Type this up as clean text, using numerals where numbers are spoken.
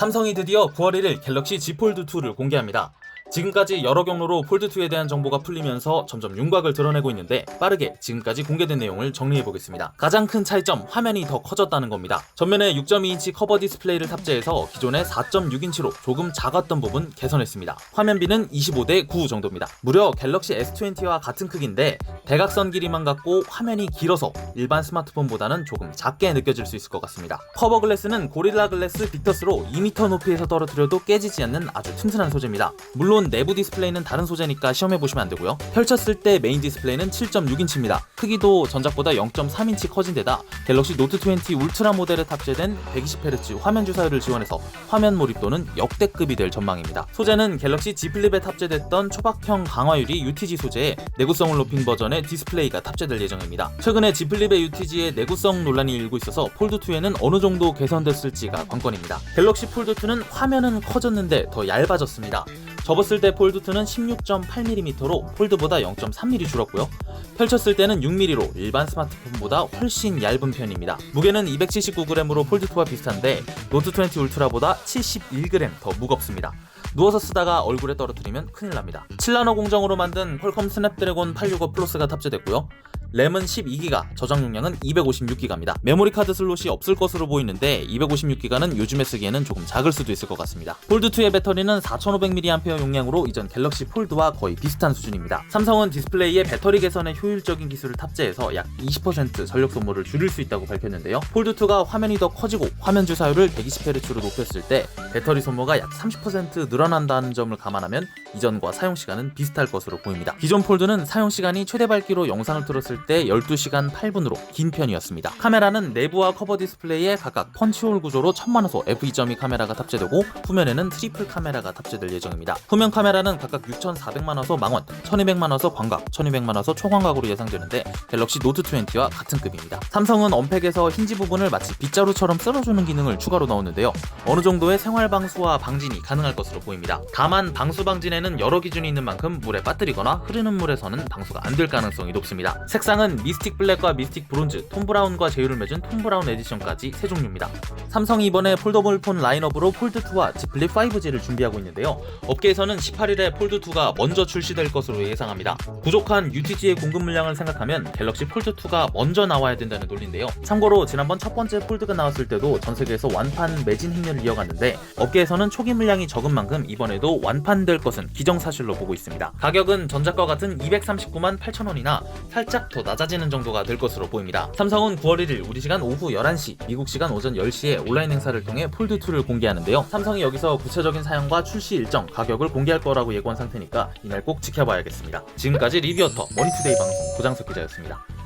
삼성이 드디어 9월 1일 갤럭시 Z 폴드2를 공개합니다. 지금까지 여러 경로로 폴드2에 대한 정보가 풀리면서 점점 윤곽을 드러내고 있는데 빠르게 지금까지 공개된 내용을 정리해보겠습니다. 가장 큰 차이점, 화면이 더 커졌다는 겁니다. 전면에 6.2인치 커버 디스플레이를 탑재해서 기존의 4.6인치로 조금 작았던 부분 개선했습니다. 화면비는 25:9 정도입니다. 무려 갤럭시 S20와 같은 크기인데 대각선 길이만 같고 화면이 길어서 일반 스마트폰보다는 조금 작게 느껴질 수 있을 것 같습니다. 커버 글래스는 고릴라 글래스 빅터스로 2m 높이에서 떨어뜨려도 깨지지 않는 아주 튼튼한 소재입니다. 물론 내부 디스플레이는 다른 소재니까 시험해보시면 안되고요. 펼쳤을 때 메인 디스플레이는 7.6인치입니다. 크기도 전작보다 0.3인치 커진 데다 갤럭시 노트 20 울트라 모델에 탑재된 120Hz 화면 주사율을 지원해서 화면 몰입도는 역대급이 될 전망입니다. 소재는 갤럭시 Z 플립에 탑재됐던 초박형 강화유리 UTG 소재에 내구성을 높인 버전의 디스플레이가 탑재될 예정입니다. 최근에 Z 플립의 UTG에 내구성 논란이 일고 있어서 폴드2에는 어느 정도 개선됐을지가 관건입니다. 갤럭시 폴드2는 화면은 커졌는데 더 얇아졌습니다. 접었을 때 폴드2는 16.8mm로 폴드보다 0.3mm 줄었고요. 펼쳤을 때는 6mm로 일반 스마트폰보다 훨씬 얇은 편입니다. 무게는 279g으로 폴드2와 비슷한데 노트 20 울트라보다 71g 더 무겁습니다. 누워서 쓰다가 얼굴에 떨어뜨리면 큰일 납니다. 7나노 공정으로 만든 퀄컴 스냅드래곤 865 플러스가 탑재됐고요. 램은 12기가, 저장 용량은 256기가입니다. 메모리 카드 슬롯이 없을 것으로 보이는데 256기가는 요즘에 쓰기에는 조금 작을 수도 있을 것 같습니다. 폴드2의 배터리는 4500mAh 용량으로 이전 갤럭시 폴드와 거의 비슷한 수준입니다. 삼성은 디스플레이에 배터리 개선에 효율적인 기술을 탑재해서 약 20% 전력 소모를 줄일 수 있다고 밝혔는데요. 폴드2가 화면이 더 커지고 화면 주사율을 120Hz로 높였을 때 배터리 소모가 약 30% 늘어난다는 점을 감안하면 이전과 사용시간은 비슷할 것으로 보입니다. 기존 폴드는 사용시간이 최대 밝기로 영상을 틀었을 때 12시간 8분으로 긴 편이었습니다. 카메라는 내부와 커버 디스플레이에 각각 펀치홀 구조로 1000만화소 f2.2 카메라가 탑재되고 후면에는 트리플 카메라가 탑재될 예정입니다. 후면 카메라는 각각 6400만화소 망원, 1200만화소 광각, 1200만화소 초광각으로 예상되는데 갤럭시 노트 20와 같은 급입니다. 삼성은 언팩에서 힌지 부분을 마치 빗자루처럼 쓸어주는 기능을 추가로 넣었는데요. 어느 정도의 생활 방수와 방진이 가능할 것으로 보입니다. 다만 방수 방진에는 여러 기준이 있는 만큼 물에 빠뜨리거나 흐르는 물에서는 방수가 안 될 가능성이 높습니다. 색상은 미스틱 블랙과 미스틱 브론즈, 톰 브라운과 제휴를 맺은 톰 브라운 에디션까지 세 종류입니다. 삼성이 이번에 폴더블 폰 라인업으로 폴드2와 Z 플립 5G를 준비하고 있는데요. 업계에서는 18일에 폴드2가 먼저 출시될 것으로 예상합니다. 부족한 UTG의 공급 물량을 생각하면 갤럭시 폴드2가 먼저 나와야 된다는 논리인데요. 참고로 지난번 첫 번째 폴드가 나왔을 때도 전 세계에서 완판 매진 행렬을 이어갔는데 업계에서는 초기 물량이 적은 만큼 이번에도 완판될 것은 기정사실로 보고 있습니다. 가격은 전작과 같은 239만 8천원이나 살짝 더 낮아지는 정도가 될 것으로 보입니다. 삼성은 9월 1일 우리 시간 오후 11시, 미국 시간 오전 10시에 온라인 행사를 통해 폴드2를 공개하는데요. 삼성이 여기서 구체적인 사양과 출시 일정, 가격을 공개할 거라고 예고한 상태니까 이날 꼭 지켜봐야겠습니다. 지금까지 리뷰어터 머니투데이 방송 고장석 기자였습니다.